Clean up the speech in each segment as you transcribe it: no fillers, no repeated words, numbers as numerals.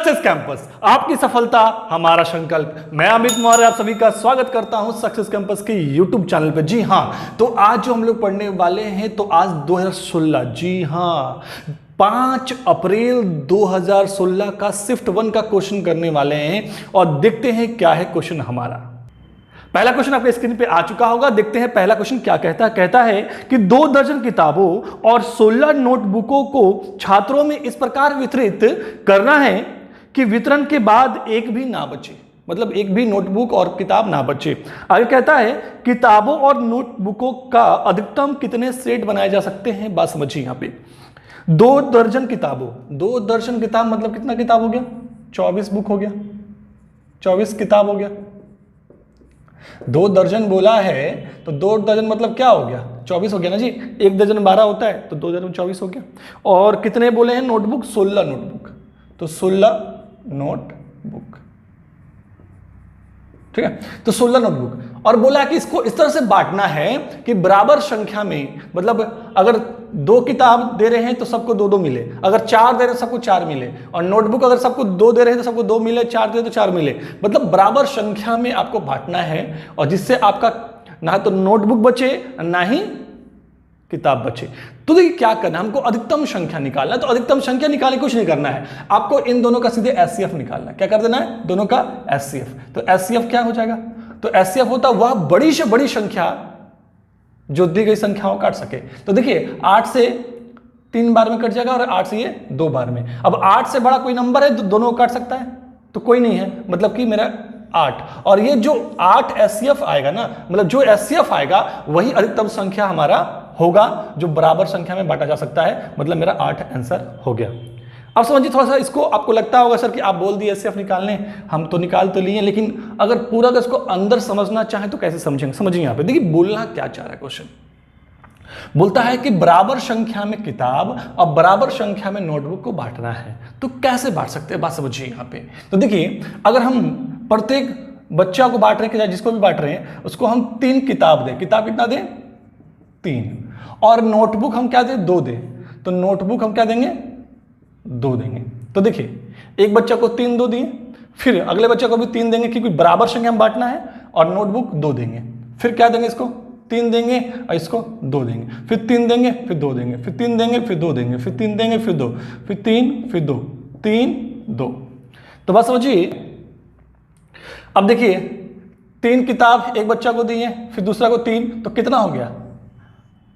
Success campus, आपकी सफलता हमारा संकल्प। मैं अमित मौर्य आप सभी का स्वागत करता हूं सक्सेस कैंपस के यूट्यूब चैनल पे। जी हां, तो आज जो हम लोग पढ़ने वाले हैं, तो आज 2016, जी हां 5 अप्रैल 2016 का शिफ्ट 1 का क्वेश्चन करने वाले हैं और देखते हैं क्या है क्वेश्चन हमारा। पहला क्वेश्चन आपके स्क्रीन पे आ चुका होगा। देखते हैं पहला क्वेश्चन क्या कहता है। कहता है कि 2 दर्जन किताबों और 16 नोटबुकों को छात्रों में इस प्रकार वितरित करना है कि वितरण के बाद एक भी ना बचे, मतलब एक भी नोटबुक और किताब ना बचे। आगे कहता है किताबों और नोटबुकों का अधिकतम कितने सेट बनाए जा सकते हैं। बात समझिए यहां पे 2 दर्जन किताबों, 2 दर्जन किताब मतलब कितना किताब हो गया, 24 बुक हो गया, 24 किताब हो गया। 2 दर्जन बोला है तो 2 दर्जन मतलब क्या हो गया, 24 हो गया ना जी। 1 दर्जन 12 होता है तो 2 दर्जन 24 हो गया। और कितने बोले हैं नोटबुक, 16 नोटबुक, तो 16 नोटबुक, ठीक है। तो 16 नोटबुक और बोला कि इसको इस तरह से बांटना है कि बराबर संख्या में, मतलब अगर 2 किताब दे रहे हैं तो सबको 2-2 मिले, अगर 4 दे रहे हैं तो सबको 4 मिले, और नोटबुक अगर सबको 2 दे रहे हैं तो सबको 2 मिले, 4 दे रहे हैं तो 4 मिले, मतलब बराबर संख्या में आपको बांटना है। और जिससे आपका ना तो नोटबुक बचे ना ही किताब बचे। तो देखिए क्या करना है, हमको अधिकतम संख्या निकालना है। तो अधिकतम संख्या निकालने कुछ नहीं करना है, आपको इन दोनों का सीधे एचसीएफ निकालना है। क्या कर देना है, दोनों का एचसीएफ। तो एचसीएफ क्या हो जाएगा, तो एचसीएफ होता वह बड़ी से बड़ी संख्या जो दी गई संख्याओं काट सके। तो देखिए 8 से 3 बार में कट जाएगा और 8 से ये 2 बार में। अब 8 से बड़ा कोई नंबर है तो दोनों काट सकता है, तो कोई नहीं है, मतलब कि मेरा 8। और ये जो 8 एचसीएफ आएगा ना, मतलब जो एचसीएफ आएगा वही अधिकतम संख्या हमारा होगा जो बराबर संख्या में बांटा जा सकता है, मतलब मेरा 8 आंसर हो गया। अब समझिए थोड़ा सा इसको, आपको लगता होगा सर कि आप बोल दिए एचसीएफ निकालने, हम तो निकाल तो लिए, लेकिन अगर पूरा इसको अंदर समझना चाहें तो कैसे समझेंगे। समझिए यहाँ पे देखिए बोलना क्या चाह रहा है क्वेश्चन। बोलता है कि बराबर संख्या में किताब और बराबर संख्या में नोटबुक को बांटना है। तो कैसे बांट सकते हैं, बात समझिए यहाँ पे। तो देखिए अगर हम प्रत्येक बच्चा को बांट रहे हैं, जिसको भी बांट रहे हैं उसको हम 3 किताब दें, किताब कितना दें 3, और नोटबुक हम क्या दें 2 दें, तो नोटबुक हम क्या देंगे 2 देंगे। तो देखिए एक बच्चा को 3 2 दिए, फिर अगले बच्चे को भी 3 देंगे क्योंकि बराबर संख्या में बांटना है, और नोटबुक 2 देंगे। फिर क्या देंगे, इसको 3 देंगे और इसको 2 देंगे, फिर 3 देंगे, फिर 2 देंगे, फिर 3 देंगे, फिर 2 देंगे, फिर 3 देंगे, फिर 2, फिर 3, फिर 2, 3 2। तो बस समझिए। अब देखिए 3 किताब एक बच्चा को दी है, फिर दूसरा को 3, तो कितना हो गया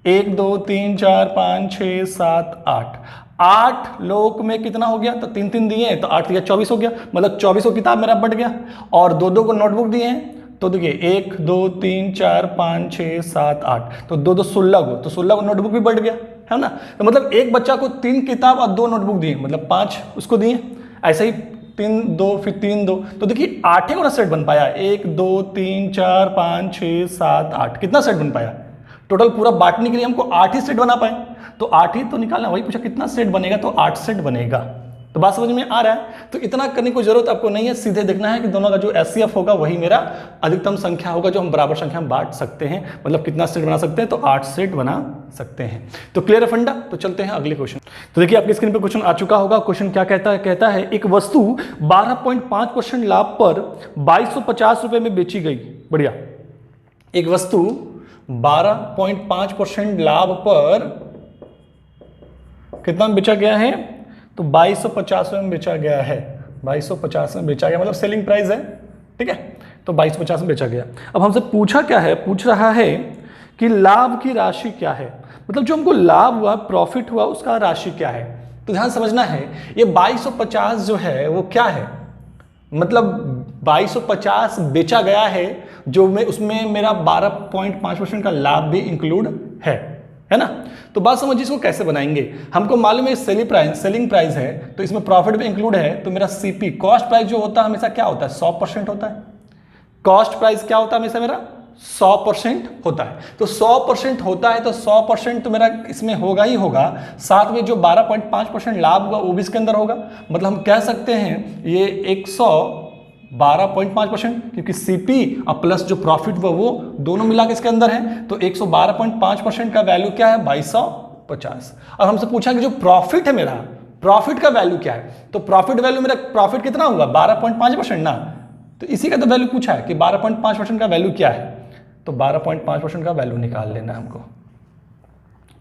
1 2 3 4 5 6 7 8, 8 लोग में कितना हो गया, तो 3 3 दिए हैं तो 8 या 24 हो गया, मतलब 24 किताब मेरा बट गया। और 2 को नोटबुक दिए हैं, तो देखिए 1 2 3 4 5 6 7 8, तो 2 16 को, तो 16 को नोटबुक भी बढ़ गया, है ना। तो मतलब एक बच्चा को 3 किताब और 2 नोटबुक दिए, मतलब 5 उसको दिए। ऐसे ही 3 2 फिर 3 2, तो देखिए 8 का सेट बन पाया, 1 2 3 4 5 6 7 8, कितना सेट बन पाया टोटल पूरा बांटने के लिए हमको 8 ही सेट बना पाए, तो 8 ही तो निकालना। वही पूछा कितना सेट बनेगा, तो 8 सेट बनेगा। तो बात समझ में आ रहा है। तो इतना करने की जरूरत आपको नहीं है, सीधे देखना है कि दोनों का जो एचसीएफ होगा वही मेरा अधिकतम संख्या होगा जो हम बराबर संख्या में बांट सकते हैं। मतलब कितना सेट बना सकते हैं, तो 8 सेट बना सकते हैं। तो क्लियर है फंडा। तो चलते हैं अगले क्वेश्चन। तो देखिए आपकी स्क्रीन पर क्वेश्चन आ चुका होगा। क्वेश्चन क्या कहता है, कहता है एक वस्तु 12.5% लाभ पर 2250 रुपए में बेची गई। बढ़िया। एक वस्तु 12.5% लाभ पर कितना में बेचा गया है, तो 2250 में बेचा गया है। 2250 में बेचा गया, मतलब सेलिंग प्राइस है, ठीक है। तो 2250 में बेचा गया। अब हमसे पूछा क्या है, पूछ रहा है कि लाभ की राशि क्या है, मतलब जो हमको लाभ हुआ, प्रॉफिट हुआ, उसका राशि क्या है। तो ध्यान समझना है, ये 2250 जो है वो क्या है, मतलब 2250 बेचा गया है, जो में उसमें मेरा 12.5% का लाभ भी इंक्लूड है ना। तो बात समझिए इसको कैसे बनाएंगे। हमको मालूम है सेलिंग प्राइस है, तो इसमें प्रॉफिट भी इंक्लूड है। तो मेरा सीपी कॉस्ट प्राइस जो होता है हमेशा क्या होता है, 100% होता है। कॉस्ट प्राइस क्या होता है हमेशा मेरा 100% होता है। तो 100% होता है, तो 100% तो मेरा इसमें होगा ही होगा, साथ में जो 12.5% लाभ होगा वो भी इसके अंदर होगा। मतलब हम कह सकते हैं ये 112.5%, क्योंकि सीपी और प्लस जो प्रॉफिट वो दोनों मिला के इसके अंदर है। तो 112.5% का वैल्यू क्या है 2250। और हमसे पूछा कि जो प्रॉफिट है मेरा, प्रॉफिट का वैल्यू क्या है, तो प्रॉफिट वैल्यू मेरा प्रॉफिट कितना होगा 12.5% ना, तो इसी का तो वैल्यू पूछा है कि 12.5% का वैल्यू क्या है, तो 12.5% का वैल्यू निकाल लेना है हमको।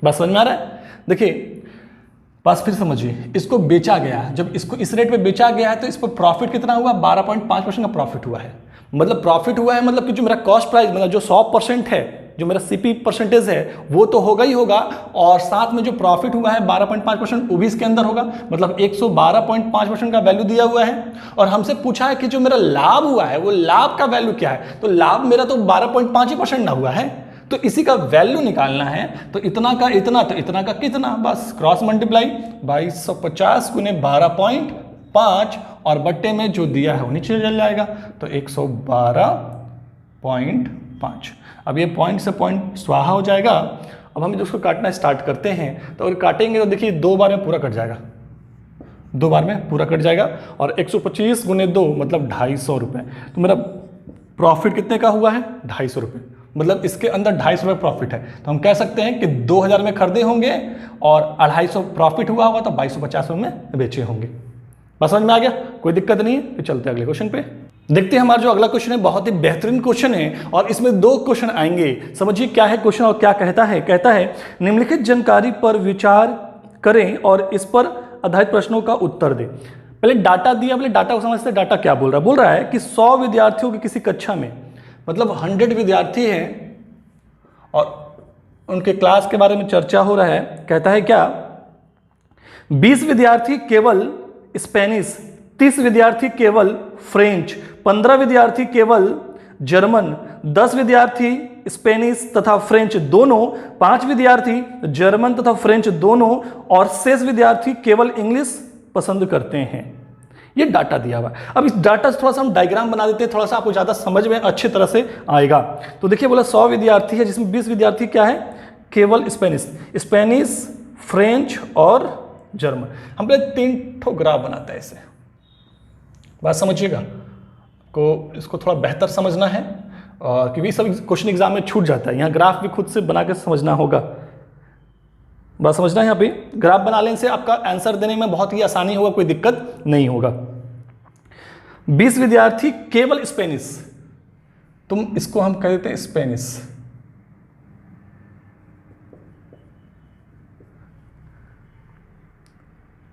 बस समझ में आ रहा है? देखिए बस फिर समझिए, इसको बेचा गया, जब इसको इस रेट पे बेचा गया है तो इस पर प्रॉफिट कितना हुआ 12.5% का प्रॉफिट हुआ है। मतलब प्रॉफिट हुआ है मतलब कि जो मेरा कॉस्ट प्राइस मतलब जो 100% है, जो मेरा सीपी परसेंटेज है वो तो होगा ही होगा, और साथ में जो प्रॉफिट हुआ है 12.5% वो भी इसके अंदर होगा, मतलब 112.5% का वैल्यू दिया हुआ है। और हमसे पूछा है कि जो मेरा लाभ हुआ है वो लाभ का वैल्यू क्या है, तो लाभ मेरा तो 12.5% ना हुआ है, तो इसी का वैल्यू निकालना है। तो इतना का इतना तो इतना का कितना, बस क्रॉस मल्टीप्लाई 2250 गुने 12.5 और बट्टे में जो दिया है वो नीचे चल जाएगा, तो 112.5। अब ये पॉइंट से पॉइंट स्वाहा हो जाएगा। अब हम उसको काटना स्टार्ट करते हैं, तो अगर काटेंगे तो देखिए 2 बार में पूरा कट जाएगा, 2 बार में पूरा कट जाएगा, और 125 गुने 2 मतलब 250 रुपये। तो मेरा प्रॉफिट कितने का हुआ है 250 रुपये, मतलब इसके अंदर 250 रुपये प्रॉफिट है। तो हम कह सकते हैं कि 2000 में खरीदे होंगे और 250 प्रॉफिट हुआ होगा, तो 2250 में बेचे होंगे। बस समझ में आ गया, कोई दिक्कत नहीं है। फिर चलते हैं अगले क्वेश्चन पे। देखते हैं हमारा जो अगला क्वेश्चन है बहुत ही बेहतरीन क्वेश्चन है, और इसमें 2 क्वेश्चन आएंगे। समझिए क्या है क्वेश्चन और क्या कहता है। कहता है निम्नलिखित जानकारी पर विचार करें और इस पर आधारित प्रश्नों का उत्तर दें। पहले डाटा दिया, पहले डाटा को समझते हैं, डाटा क्या बोल रहा है। बोल रहा है कि 100 विद्यार्थियों की किसी कक्षा में, मतलब 100 विद्यार्थी हैं और उनके क्लास के बारे में चर्चा हो रहा है। कहता है क्या 20 विद्यार्थी केवल स्पेनिश, 30 विद्यार्थी केवल फ्रेंच, 15 विद्यार्थी केवल जर्मन, 10 विद्यार्थी स्पेनिश तथा फ्रेंच दोनों, 5 विद्यार्थी जर्मन तथा फ्रेंच दोनों और शेष विद्यार्थी केवल इंग्लिश पसंद करते हैं। ये डाटा दिया हुआ है। अब इस डाटा से थोड़ा सा हम डायग्राम बना देते हैं, थोड़ा सा आपको ज़्यादा समझ में अच्छी तरह से आएगा। तो देखिए बोला 100 विद्यार्थी है जिसमें 20 विद्यार्थी क्या है केवल स्पेनिश, फ्रेंच और जर्मन। हम पहले 3 ठो ग्राफ बनाते हैं इसे, बात समझिएगा को, इसको थोड़ा बेहतर समझना है क्योंकि सब क्वेश्चन एग्जाम में छूट जाता है। यहाँ ग्राफ भी खुद से बना के समझना होगा, बात समझना है। यहाँ पे ग्राफ बना लेने से आपका आंसर देने में बहुत ही आसानी होगा, कोई दिक्कत नहीं होगा। 20 विद्यार्थी केवल स्पेनिश, तुम इसको हम कह देते हैं स्पेनिश,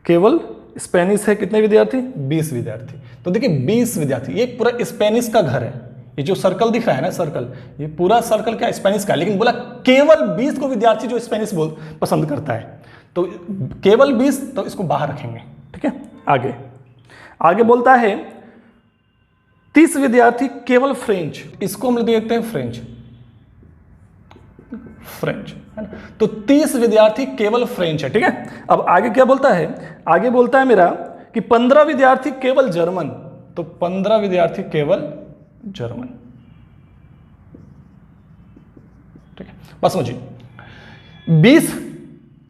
केवल स्पेनिश है। कितने विद्यार्थी 20 विद्यार्थी। तो देखिए 20 विद्यार्थी, ये पूरा स्पेनिश का घर है, ये जो सर्कल दिख रहा है ना सर्कल, ये पूरा सर्कल क्या स्पेनिश का है, लेकिन बोला केवल 20 को विद्यार्थी जो स्पेनिश पसंद करता है, तो केवल 20, तो इसको बाहर रखेंगे, ठीक है। आगे आगे बोलता है 30 विद्यार्थी केवल फ्रेंच, इसको हम देते हैं फ्रेंच है ना, तो 30 विद्यार्थी केवल फ्रेंच है, ठीक है। अब आगे क्या बोलता है, आगे बोलता है मेरा कि 15 विद्यार्थी केवल जर्मन, तो 15 विद्यार्थी केवल जर्मन, ठीक है। बस समझिए 20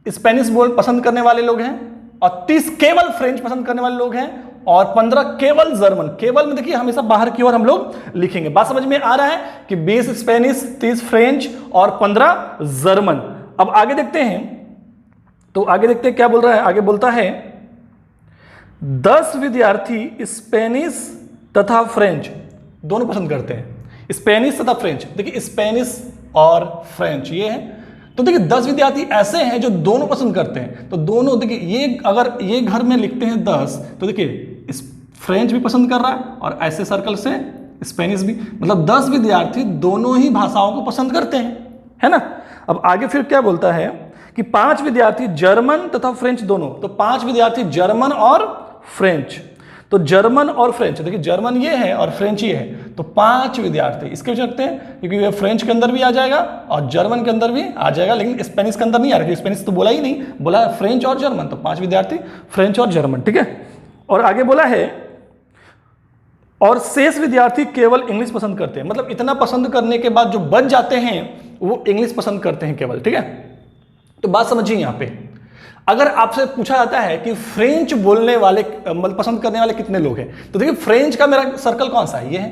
स्पेनिश बोल पसंद करने वाले लोग हैं और 30 केवल फ्रेंच पसंद करने वाले लोग हैं और 15 केवल जर्मन। केवल में देखिए हमेशा बाहर की ओर हम लोग लिखेंगे। बात समझ में आ रहा है कि 20 स्पेनिश, 30 फ्रेंच और 15 जर्मन। अब आगे देखते हैं, तो आगे देखते हैं क्या बोल रहा है। आगे बोलता है 10 विद्यार्थी स्पेनिश तथा फ्रेंच दोनों पसंद करते हैं, स्पेनिश तथा फ्रेंच। देखिए स्पेनिश और फ्रेंच ये है, तो देखिए 10 विद्यार्थी ऐसे हैं जो दोनों पसंद करते हैं। तो दोनों देखिए, ये अगर ये घर में लिखते हैं 10, तो देखिए फ्रेंच भी पसंद कर रहा है और ऐसे सर्कल से स्पेनिश भी, मतलब 10 विद्यार्थी दोनों ही भाषाओं को पसंद करते हैं, है ना। अब आगे फिर क्या बोलता है कि 5 विद्यार्थी जर्मन तथा फ्रेंच दोनों, तो 5 विद्यार्थी जर्मन और फ्रेंच, तो जर्मन और फ्रेंच, देखिए जर्मन ये है और फ्रेंच ये है, तो 5 विद्यार्थी इसके भी रखते हैं क्योंकि ये फ्रेंच के अंदर भी आ जाएगा और जर्मन के अंदर भी आ जाएगा, लेकिन स्पेनिश के अंदर नहीं आ रहा, स्पेनिश तो बोला ही नहीं, बोला फ्रेंच और जर्मन, तो 5 विद्यार्थी फ्रेंच और जर्मन, ठीक है। और आगे बोला है और शेष विद्यार्थी केवल इंग्लिश पसंद करते हैं, मतलब इतना पसंद करने के बाद जो बच जाते हैं वो इंग्लिश पसंद करते हैं केवल, ठीक है। तो बात समझिए यहां पे, अगर आपसे पूछा जाता है कि फ्रेंच बोलने वाले मतलब पसंद करने वाले कितने लोग हैं, तो देखिए फ्रेंच का मेरा सर्कल कौन सा है, ये है,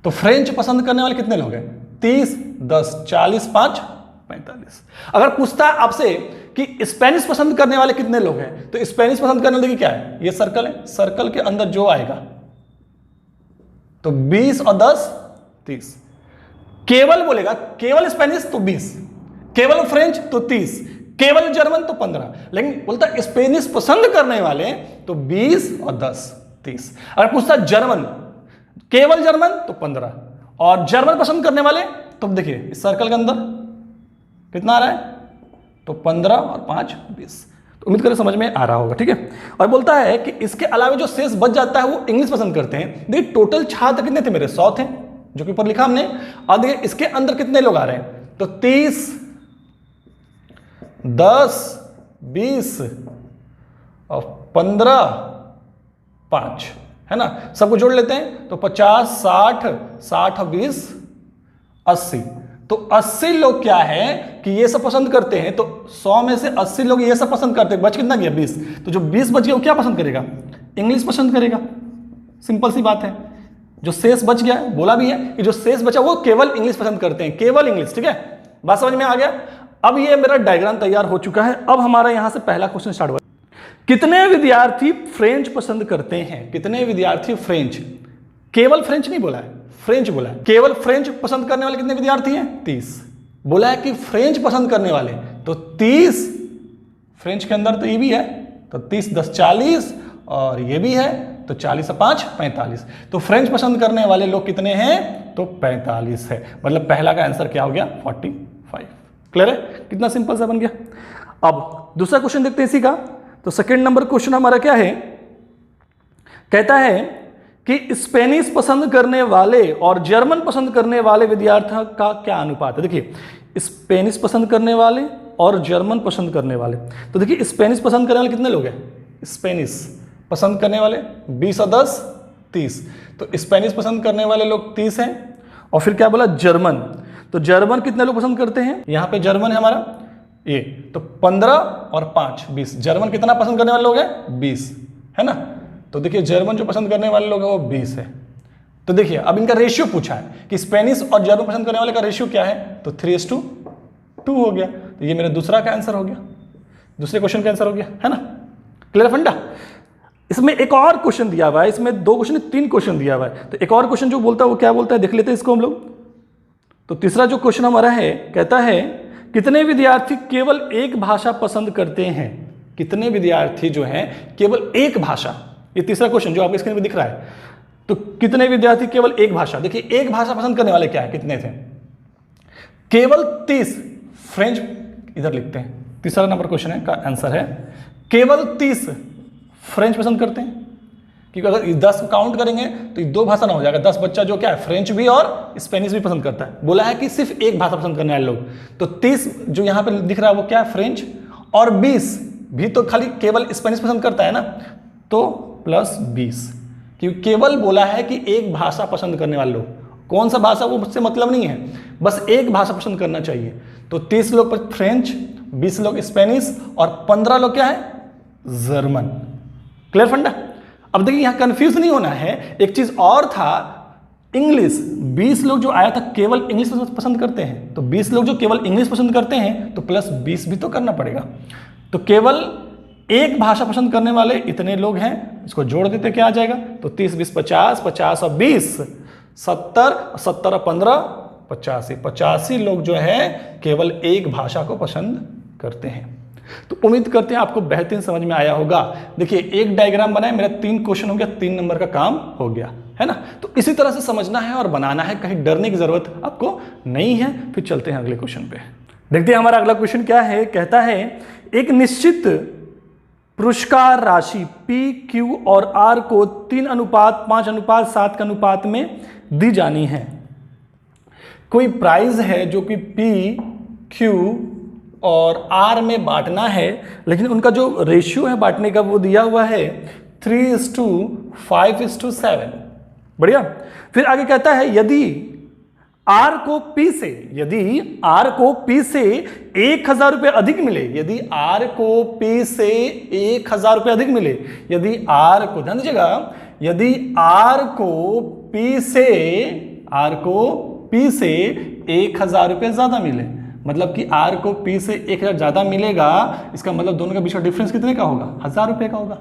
तो फ्रेंच पसंद करने वाले कितने लोग हैं 30, 10, 40, 5, 45। अगर पूछता है आपसे कि स्पेनिश पसंद करने वाले कितने लोग हैं, तो स्पेनिश पसंद करने वाले क्या है, ये सर्कल है, सर्कल के अंदर जो आएगा तो 20 और 10 30। केवल बोलेगा केवल स्पेनिश तो 20, केवल फ्रेंच तो 30, केवल जर्मन तो 15, लेकिन बोलता स्पेनिश पसंद करने वाले तो 20 और 10 30। अगर पूछता जर्मन, केवल जर्मन तो 15, और जर्मन पसंद करने वाले तो देखिए इस सर्कल के अंदर कितना आ रहा है, तो 15 और 5 20। तो उम्मीद करें समझ में आ रहा होगा, ठीक है। और बोलता है कि इसके अलावा जो शेष बच जाता है वो इंग्लिश पसंद करते हैं। देखिए टोटल छात्र कितने थे मेरे, 100 थे, जो कि ऊपर लिखा हमने। और देखिए इसके अंदर कितने लोग आ रहे हैं, तो 30 10 20 और 15 5, है ना, सबको जोड़ लेते हैं तो 50 60 60 और 20 80। तो 80 लोग क्या है कि ये सब पसंद करते हैं, तो 100 में से 80 लोग ये सब पसंद करते हैं, बच कितना गया 20। तो जो 20 बच गया वो क्या पसंद करेगा, इंग्लिश पसंद करेगा, सिंपल सी बात है। जो शेष बच गया, बोला भी है कि जो शेष बचा वो केवल इंग्लिश पसंद करते हैं, केवल इंग्लिश, ठीक है, बात समझ में आ गया। अब ये मेरा डायग्राम तैयार हो चुका है। अब हमारा यहां से पहला क्वेश्चन स्टार्ट हुआ, कितने विद्यार्थी फ्रेंच पसंद करते हैं, कितने विद्यार्थी फ्रेंच, केवल फ्रेंच नहीं बोला है, फ्रेंच बोला है। केवल फ्रेंच पसंद करने वाले कितने विद्यार्थी हैं, 30। बोला है कि फ्रेंच पसंद करने वाले तो 30, फ्रेंच के अंदर तो ये भी है, तो 30 10 40, और ये भी है तो 40 और 5 45। तो फ्रेंच पसंद करने वाले लोग कितने हैं, तो 45 है। मतलब पहला का आंसर क्या हो गया, 45। क्लियर है, कितना सिंपल सा बन गया। अब दूसरा क्वेश्चन देखते हैं इसी का। तो सेकंड नंबर क्वेश्चन हमारा क्या है, कहता है कि स्पेनिश पसंद करने वाले और जर्मन पसंद करने वाले विद्यार्थियों का क्या अनुपात है। देखिए स्पेनिश पसंद करने वाले और जर्मन पसंद करने वाले, तो देखिए स्पेनिश पसंद करने वाले कितने लोग हैं, स्पेनिश पसंद करने वाले 20 और 10 30। तो स्पेनिश पसंद करने वाले लोग 30 हैं। और फिर क्या बोला, जर्मन, तो जर्मन कितने लोग पसंद करते हैं, यहाँ पे जर्मन है हमारा ये, तो 15 और 5 20। जर्मन कितना पसंद करने वाले लोग हैं, 20, है ना। तो देखिए जर्मन जो पसंद करने वाले लोग हैं वो 20 है। तो देखिए अब इनका रेशियो पूछा है कि स्पेनिश और जर्मन पसंद करने वाले का रेशियो क्या है, तो 3:2 हो गया। तो ये मेरा दूसरा का आंसर हो गया, दूसरे क्वेश्चन का आंसर हो गया, है ना। क्लियर फंडा। इसमें एक और क्वेश्चन दिया हुआ है, इसमें 2 क्वेश्चन 3 क्वेश्चन दिया हुआ है। तो एक और क्वेश्चन जो बोलता है वो क्या बोलता है, देख लेते हैं इसको हम लोग। तो तीसरा जो क्वेश्चन हमारा है, कहता है कितने विद्यार्थी केवल एक भाषा पसंद करते हैं, कितने विद्यार्थी जो हैं केवल एक भाषा, ये तीसरा क्वेश्चन जो आपके स्क्रीन पे दिख रहा है। तो कितने विद्यार्थी केवल एक भाषा, देखिए एक भाषा पसंद करने वाले क्या है, कितने थे, केवल 30। फ्रेंच इधर लिखते हैं, तीसरा नंबर क्वेश्चन है का आंसर है केवल 30 फ्रेंच पसंद करते हैं। क्योंकि अगर 10 काउंट करेंगे तो 2 भाषा ना हो जाएगा, 10 बच्चा जो क्या है फ्रेंच भी और स्पेनिश भी पसंद करता है। बोला है कि सिर्फ एक भाषा पसंद करने वाले लोग, तो 30 जो यहाँ पे दिख रहा है वो क्या है, फ्रेंच, और 20 भी तो खाली केवल स्पेनिश पसंद करता है ना, तो प्लस 20, क्योंकि केवल बोला है कि एक भाषा पसंद करने वाले लोग, कौन सा भाषा वो मुझसे मतलब नहीं है, बस एक भाषा पसंद करना चाहिए। तो 30 लोग फ्रेंच, 20 लोग स्पेनिश और 15 लोग क्या है, जर्मन। क्लियर फंडा। अब देखिए यहां कंफ्यूज नहीं होना है, एक चीज और था, इंग्लिश 20 लोग जो आया था केवल इंग्लिश पसंद करते हैं, तो 20 लोग जो केवल इंग्लिश पसंद करते हैं तो प्लस 20 भी तो करना पड़ेगा। तो केवल एक भाषा पसंद करने वाले इतने लोग हैं, इसको जोड़ देते क्या आ जाएगा, तो 30 20 50, 50 और 20 70, 70 और 15 85, 85 लोग जो है केवल एक भाषा को पसंद करते हैं। तो उम्मीद करते हैं आपको बेहतरीन समझ में आया होगा। देखिए एक डायग्राम बनाए, मेरा 3 क्वेश्चन हो गया, 3 नंबर का काम हो गया, है ना। तो इसी तरह से समझना है और बनाना है, कहीं डरने की जरूरत आपको नहीं है। फिर चलते हैं अगले क्वेश्चन पे, देखते हैं हमारा अगला क्वेश्चन क्या है। कहता है एक निश्चित पुरस्कार राशि P, Q और R को 3:5:7 के अनुपात में दी जानी है। कोई प्राइज है जो कि P, Q और R में बांटना है, लेकिन उनका जो रेशियो है बांटने का वो दिया हुआ है 3:5:7। बढ़िया। फिर आगे कहता है यदि R को P से 1,000 रुपये अधिक मिले, यदि R को P से 1,000 रुपये अधिक मिले, यदि R को, ध्यान दीजिएगा, यदि R को P से 1,000 रुपये ज्यादा मिले, मतलब कि आर को पी से 1000 ज़्यादा मिलेगा, इसका मतलब दोनों के बीच का डिफरेंस कितने का होगा? 1000 रुपये का होगा।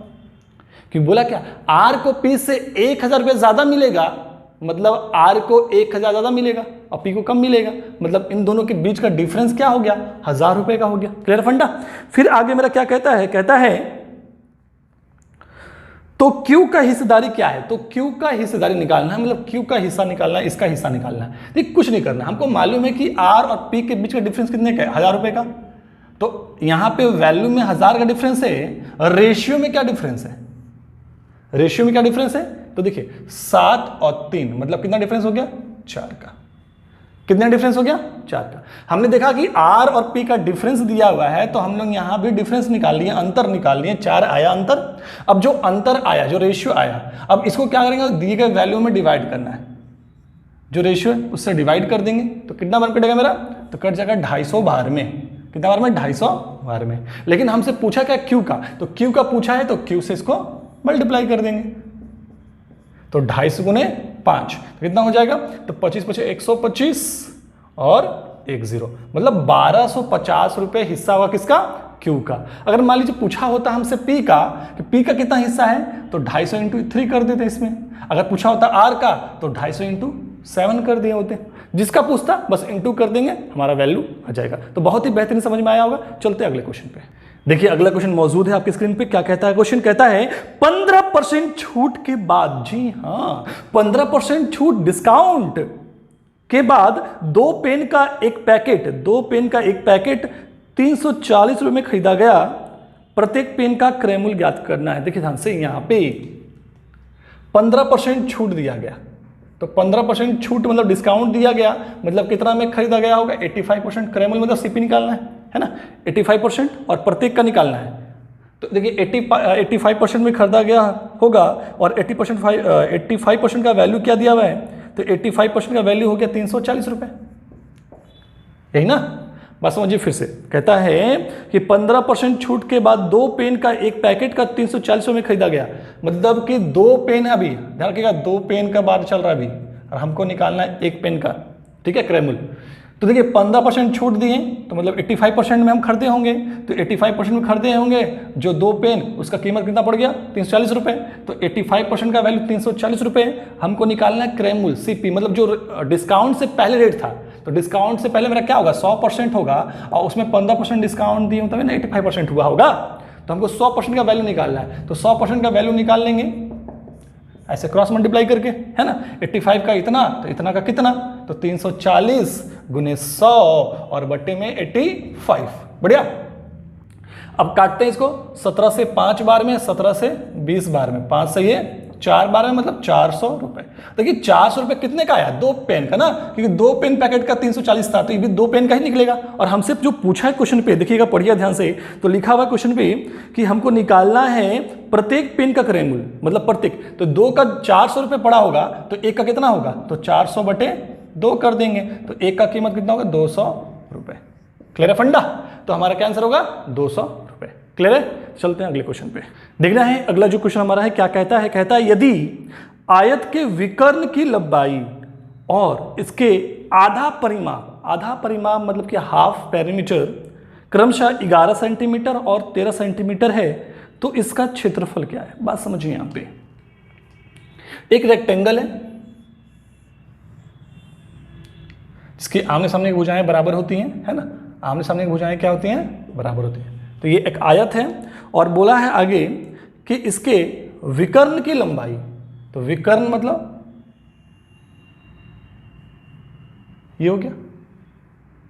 क्योंकि बोला क्या, आर को पी से 1000 रुपये ज़्यादा मिलेगा, मतलब आर को 1000 ज़्यादा मिलेगा और पी को कम मिलेगा, मतलब इन दोनों के बीच का डिफरेंस क्या हो गया? 1000 रुपये का हो गया। क्लियर फंडा? फिर आगे मेरा क्या कहता है, कहता है तो Q का हिस्सेदारी क्या है? तो Q का हिस्सेदारी निकालना है, मतलब Q का हिस्सा निकालना है, इसका हिस्सा निकालना है। देखिए कुछ नहीं करना, हमको मालूम है कि R और P के बीच का डिफरेंस कितने का है? 1000 रुपये का। तो यहाँ पे वैल्यू में 1000 का डिफरेंस है, रेशियो में क्या डिफरेंस है? रेशियो में क्या डिफरेंस है? तो देखिए 7 और 3 मतलब कितना डिफरेंस हो गया? 4 का। कितना डिफरेंस हो गया? 4 का। हमने देखा कि R और P का डिफरेंस दिया हुआ है, तो हम लोग यहां भी डिफरेंस निकाल लिए, अंतर निकाल लिए, 4 आया अंतर। अब जो अंतर आया, जो रेशियो आया, अब इसको क्या करेंगे? दिए गए वैल्यू में डिवाइड करना है। जो रेशियो है उससे डिवाइड कर देंगे, तो कितना बार कटेगा मेरा? तो कट जाएगा 250 बार में। कितना बार में? 250 बार में। लेकिन हमसे पूछा क्या? Q का। तो Q का पूछा है, तो Q से इसको मल्टीप्लाई कर देंगे, तो 250 गुने 5 तो कितना हो जाएगा? तो 25 25 125 और 10, मतलब 1250 रुपये हिस्सा हुआ किसका? Q का। अगर मान लीजिए पूछा होता हमसे P का कि P का कितना हिस्सा है, तो 250 इंटू 3 कर देते इसमें। अगर पूछा होता R का तो 250 इंटू 7 कर दिए होते। जिसका पूछता बस इंटू कर देंगे, हमारा वैल्यू आ जाएगा। तो बहुत ही बेहतरीन समझ में आया होगा। चलते अगले क्वेश्चन पे। देखिए अगला क्वेश्चन मौजूद है आपकी स्क्रीन पे। क्या कहता है क्वेश्चन? कहता है 15% छूट के बाद, जी हाँ 15% छूट डिस्काउंट के बाद 2 पेन का एक पैकेट 340 रुपये में खरीदा गया। प्रत्येक पेन का क्रय मूल्य ज्ञात करना है। देखिए ध्यान से, यहां पे 15% छूट दिया गया, तो 15% छूट मतलब डिस्काउंट दिया गया, मतलब कितना में खरीदा गया होगा? 85%। क्रय मूल्य मतलब सीपी निकालना है ना, 85% और प्रत्येक का निकालना है। तो देखिए 85% में खरीदा गया होगा और 85% का वैल्यू क्या दिया हुआ है? तो 85% का वैल्यू हो गया 340 रुपये, यही ना? बस समझिए फिर से। कहता है कि 15% छूट के बाद 2 पेन का एक पैकेट का 340 रुपये में खरीदा गया, मतलब कि 2 पेन है, अभी ध्यान रखिएगा 2 पेन का बात चल रहा है अभी, और हमको निकालना है 1 पेन का, ठीक है, क्रय मूल्य। तो देखिए 15% छूट दिए, तो मतलब 85% में हम खरीदे होंगे, तो 85% में खरीदे होंगे जो 2 पेन, उसका कीमत कितना पड़ गया? 340 रुपये। तो 85% का वैल्यू 340 रुपये, हमको निकालना है क्रय मूल्य सीपी, मतलब जो डिस्काउंट से पहले रेट था। तो डिस्काउंट से पहले मेरा क्या होगा? 100% होगा, और उसमें 15% डिस्काउंट दिए तभी ना 85% हुआ होगा। तो हमको 100% का वैल्यू निकालना है, तो 100% का वैल्यू निकाल लेंगे ऐसे क्रॉस मल्टीप्लाई करके, है ना। 85 का इतना, तो इतना का कितना? तो 340 गुने 100 और बट्टे में 85। बढ़िया। अब काटते हैं इसको 17 से 5 बार में, 17 से 20 बार में, 5 से ये 4 बार में, मतलब 400 रुपये। देखिए 400 रुपये कितने का आया? 2 पेन का ना, क्योंकि 2 पेन पैकेट का 340 था, तो ये भी 2 पेन का ही निकलेगा। और हमसे जो पूछा है क्वेश्चन पे, देखिएगा पढ़िए ध्यान से, तो लिखा हुआ क्वेश्चन पे कि हमको निकालना है प्रत्येक पेन का क्रय मूल्य, मतलब प्रत्येक। तो 2 का 400 रुपये पड़ा होगा, तो 1 का कितना होगा? तो 400 बटे 2 कर देंगे, तो 1 का कीमत कितना होगा? 200 रुपये। क्लियर है फंडा? तो हमारा क्या आंसर होगा? 200 रुपये। क्लियर है? चलते हैं अगले क्वेश्चन पे। देखना है अगला जो क्वेश्चन हमारा है, क्या कहता है? कहता है यदि आयत के विकर्ण की लंबाई और इसके आधा परिमाप मतलब कि हाफ पेरीमीटर क्रमशः 11 सेंटीमीटर और 13 सेंटीमीटर है, तो इसका क्षेत्रफल क्या है? बात समझिए। यहां पे एक रेक्टेंगल है जिसकी आमने सामने की भुजाएं बराबर होती हैं, है ना। आमने सामने की भुजाएं क्या होती हैं? बराबर होती हैं। तो ये एक आयत है, और बोला है आगे कि इसके विकर्ण की लंबाई, तो विकर्ण मतलब ये हो गया,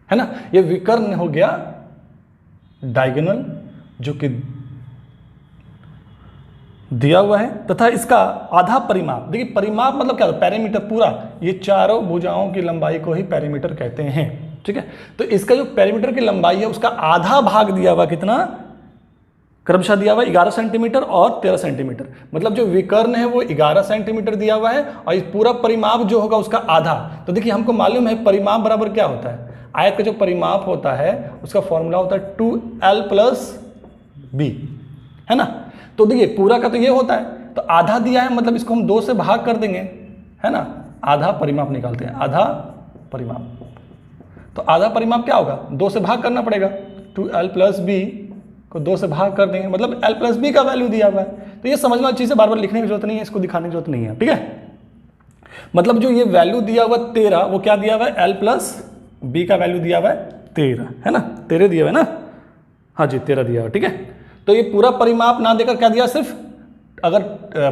है ना। ये विकर्ण हो गया डायगोनल जो कि दिया हुआ है, तथा इसका आधा परिमाप। देखिए परिमाप मतलब क्या? पेरीमीटर पूरा, ये चारों भुजाओं की लंबाई को ही पेरीमीटर कहते हैं, ठीक है। तो इसका जो पेरीमीटर की लंबाई है उसका आधा भाग दिया हुआ, कितना? क्रमशः दिया हुआ 11 सेंटीमीटर और 13 सेंटीमीटर, मतलब जो विकर्ण है वो 11 सेंटीमीटर दिया हुआ है, और इस पूरा परिमाप जो होगा उसका आधा। तो देखिए हमको मालूम है परिमाप बराबर क्या होता है? आयत का जो परिमाप होता है उसका फॉर्मूला होता है 2l + b, है ना। तो देखिए पूरा का तो ये होता है, तो आधा दिया है मतलब इसको हम 2 से भाग कर देंगे, है ना। आधा परिमाप निकालते हैं, आधा परिमाप। तो आधा परिमाप क्या होगा, 2 से भाग करना पड़ेगा। 2l प्लस बी को 2 से भाग कर देंगे, मतलब l प्लस बी का वैल्यू दिया हुआ है। तो ये समझने वाली चीज़ है, बार बार लिखने की जरूरत नहीं है, इसको दिखाने की जरूरत नहीं है, ठीक है। मतलब जो ये वैल्यू दिया हुआ 13, वो क्या दिया हुआ है, l प्लस बी का वैल्यू दिया हुआ है 13, है ना, 13 दिया हुआ है ना, हाँ जी 13 दिया हुआ, ठीक है। तो ये पूरा परिमाप ना देकर क्या दिया, सिर्फ अगर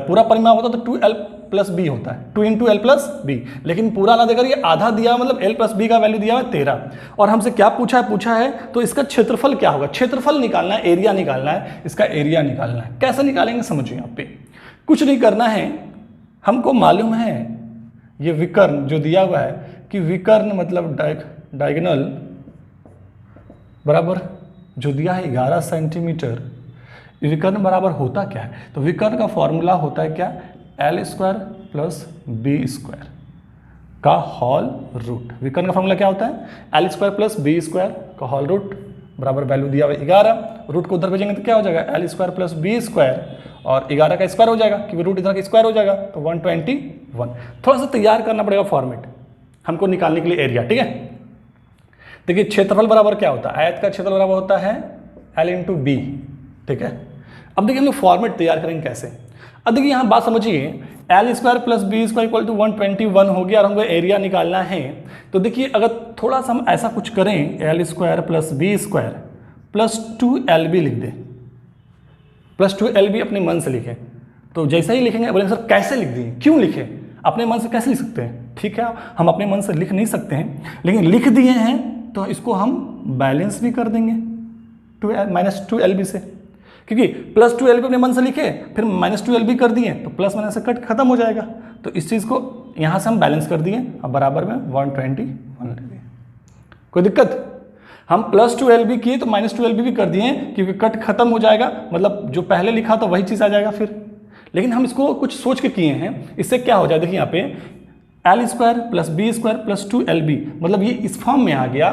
पूरा परिमाप होता तो 2l प्लस बी होता है, 2 इंटू एल प्लस बी, लेकिन पूरा ना देकर ये आधा दिया, मतलब l प्लस बी का वैल्यू दिया है 13। और हमसे क्या पूछा है तो इसका क्षेत्रफल क्या होगा, क्षेत्रफल निकालना है, एरिया निकालना है, इसका एरिया निकालना है। कैसे निकालेंगे समझिए, यहाँ पे कुछ नहीं करना है, हमको मालूम है ये विकर्ण जो दिया हुआ है कि विकर्ण मतलब डायगोनल बराबर जो दिया है 11 सेंटीमीटर, विकर्ण बराबर होता क्या है, तो विकर्ण का फॉर्मूला होता है क्या, l square plus B square का होल रूट। विकर्ण का फॉर्मूला क्या होता है, l square plus B square का होल रूट बराबर वैल्यू दिया हुआ 11, रूट को उधर भेजेंगे तो क्या हो जाएगा, l square plus B square और 11 का स्क्वायर हो जाएगा क्योंकि रूट इधर का स्क्वायर हो जाएगा, तो 121। थोड़ा सा तैयार करना पड़ेगा फॉर्मेट हमको निकालने के लिए एरिया, ठीक है। देखिए क्षेत्रफल बराबर क्या होता है, आयत का क्षेत्रफल बराबर होता है एल इंटू बी, ठीक है। अब देखिए हम लोग फॉर्मेट तैयार करेंगे कैसे। अब देखिए यहाँ बात समझिए, l square plus B square equal to 121 हो गया और हमको एरिया निकालना है। तो देखिए अगर थोड़ा सा हम ऐसा कुछ करें, l square plus B square plus 2lb लिख दें, प्लस 2lb अपने मन से लिखें। तो जैसे ही लिखेंगे बोलेंगे सर कैसे लिख दिए, क्यों लिखे, अपने मन से कैसे लिख सकते हैं, ठीक है हम अपने मन से लिख नहीं सकते हैं, लेकिन लिख दिए हैं तो इसको हम बैलेंस भी कर देंगे -2lb से, क्योंकि प्लस 2lb अपने मन से लिखे फिर -2lb कर दिए तो प्लस माइनस से कट खत्म हो जाएगा। तो इस चीज़ को यहाँ से हम बैलेंस कर दिए, अब बराबर में 121 ले दिए। कोई दिक्कत, हम प्लस 2lb किए तो -2lb भी कर दिए क्योंकि कट खत्म हो जाएगा, मतलब जो पहले लिखा तो वही चीज़ आ जाएगा फिर। लेकिन हम इसको कुछ सोच के किए हैं, इससे क्या हो जाए, देखिए यहाँ पे L square plus B square plus 2lb, मतलब ये इस फॉर्म में आ गया,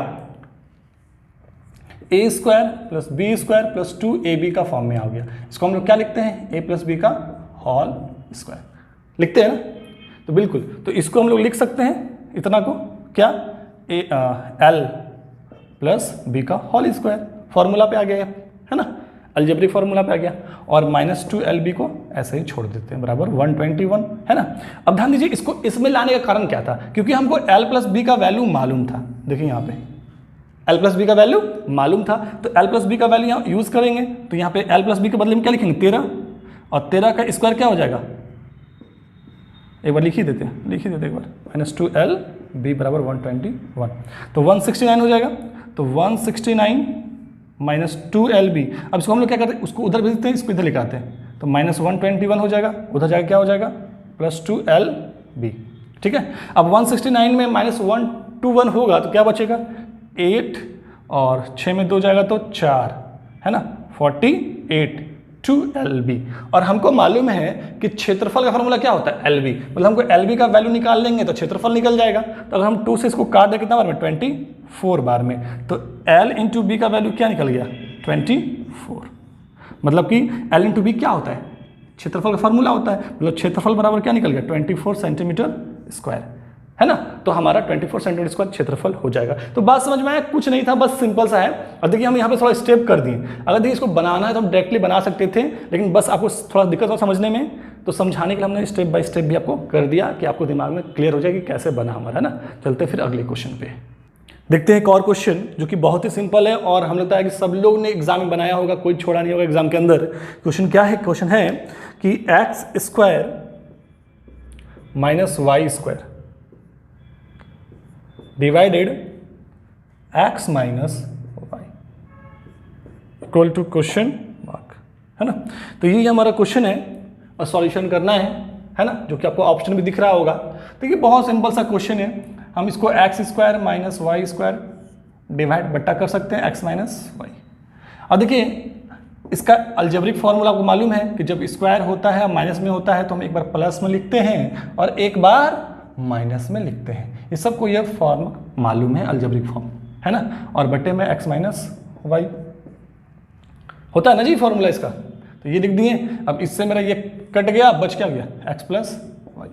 A square plus B square plus 2ab का फॉर्म में आ गया। इसको हम लोग क्या लिखते हैं, ए प्लस बी का होल स्क्वायर लिखते हैं ना, तो बिल्कुल, तो इसको हम लोग लिख सकते हैं इतना को क्या, एल प्लस बी का होल स्क्वायर, फॉर्मूला पे आ गया है ना, अलजेब्रिक फॉर्मूला पे आ गया, और -2lb को ऐसे ही छोड़ देते हैं बराबर 121, है ना। अब ध्यान दीजिए इसको इसमें लाने का कारण क्या था, क्योंकि हमको l प्लस बी का वैल्यू मालूम था। देखिए यहाँ पे l प्लस बी का वैल्यू मालूम था, तो l प्लस बी का वैल्यू यहाँ यूज करेंगे, तो यहाँ पे l प्लस बी के बदले में क्या लिखेंगे 13, और 13 का स्क्वायर क्या हो जाएगा, एक बार लिख ही देते एक बार, -2lb बराबर 121, तो 169 हो जाएगा, तो 169 -2lb। अब इसको हम लोग क्या करते हैं, उसको उधर भेजते हैं, इसको इधर लिखाते हैं, तो -121 हो जाएगा, उधर जाएगा क्या हो जाएगा +2lb, ठीक है। अब 169 में -121 होगा तो क्या बचेगा 8 और 6 में 2 जाएगा तो 4, है ना, 48 2lb। और हमको मालूम है कि क्षेत्रफल का फॉर्मूला क्या होता है lb, मतलब हमको lb का वैल्यू निकाल लेंगे तो क्षेत्रफल निकल जाएगा। तो अगर हम 2 से इसको काट दें कितना बार में 24 बार में, तो l इंटू बी का वैल्यू क्या निकल गया 24, मतलब कि l इंटू बी क्या होता है, क्षेत्रफल का फॉर्मूला होता है, मतलब क्षेत्रफल बराबर क्या निकल गया 24 सेंटीमीटर स्क्वायर, है ना। तो हमारा 24 सेंटीमीटर स्क्वायर क्षेत्रफल हो जाएगा। तो बात समझ में आया, कुछ नहीं था, बस सिंपल सा है। और देखिए हम यहाँ पे थोड़ा स्टेप कर दिए, अगर देखिए इसको बनाना है तो हम डायरेक्टली बना सकते थे, लेकिन बस आपको थोड़ा दिक्कत हो समझने में, तो समझाने के लिए हमने स्टेप बाय स्टेप भी आपको कर दिया कि आपको दिमाग में क्लियर हो जाए कि कैसे बना हमारा, है ना। चलते फिर अगले क्वेश्चन पे देखते हैं एक और क्वेश्चन जो कि बहुत ही सिंपल है और हमें लगता है कि सब लोग ने एग्जाम में बनाया होगा, कोई छोड़ा नहीं होगा एग्जाम के अंदर। क्वेश्चन क्या है, क्वेश्चन है कि x square minus y square divided x minus y equal to question mark, है ना। तो ये हमारा क्वेश्चन है और सॉल्यूशन करना है ना, जो कि आपको ऑप्शन भी दिख रहा होगा। तो ये बहुत सिंपल सा क्वेश्चन है, हम इसको x square minus y square divide बट्टा कर सकते हैं एक्स माइनस वाई। और देखिए इसका अलजेब्रिक फॉर्मूला आपको मालूम है कि जब स्क्वायर होता है माइनस में होता है तो हम एक बार प्लस में लिखते हैं और एक बार माइनस में लिखते हैं। ये सबको ये फॉर्म मालूम है, अलजेब्रिक फॉर्म, है ना। और बट्टे में एक्स माइनस वाई होता है ना जी फॉर्मूला इसका, तो ये लिख दिए। अब इससे मेरा ये कट गया, बच क्या गया एक्स प्लस वाई।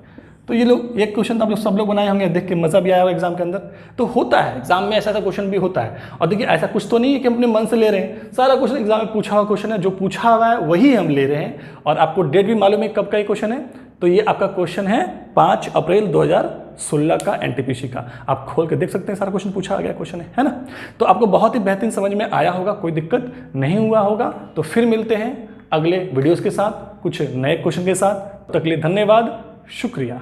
तो ये क्वेश्चन तो आप लोग सब लोग बनाए होंगे, देख के मजा भी आया होगा एग्जाम के अंदर। तो होता है एग्जाम में ऐसा क्वेश्चन भी होता है। और देखिए ऐसा कुछ तो नहीं है कि हम अपने मन से ले रहे हैं, सारा क्वेश्चन एग्जाम में पूछा हुआ क्वेश्चन है, जो पूछा हुआ है वही हम ले रहे हैं। और आपको डेट भी मालूम है कब का ये क्वेश्चन है, तो ये आपका क्वेश्चन है 5 अप्रैल 2016 का एनटीपीसी का। आप खोल के देख सकते हैं, सारा क्वेश्चन पूछा गया क्वेश्चन है ना। तो आपको बहुत ही बेहतरीन समझ में आया होगा, कोई दिक्कत नहीं हुआ होगा। तो फिर मिलते हैं अगले वीडियोस के साथ, कुछ नए क्वेश्चन के साथ। तब तक के लिए धन्यवाद, शुक्रिया।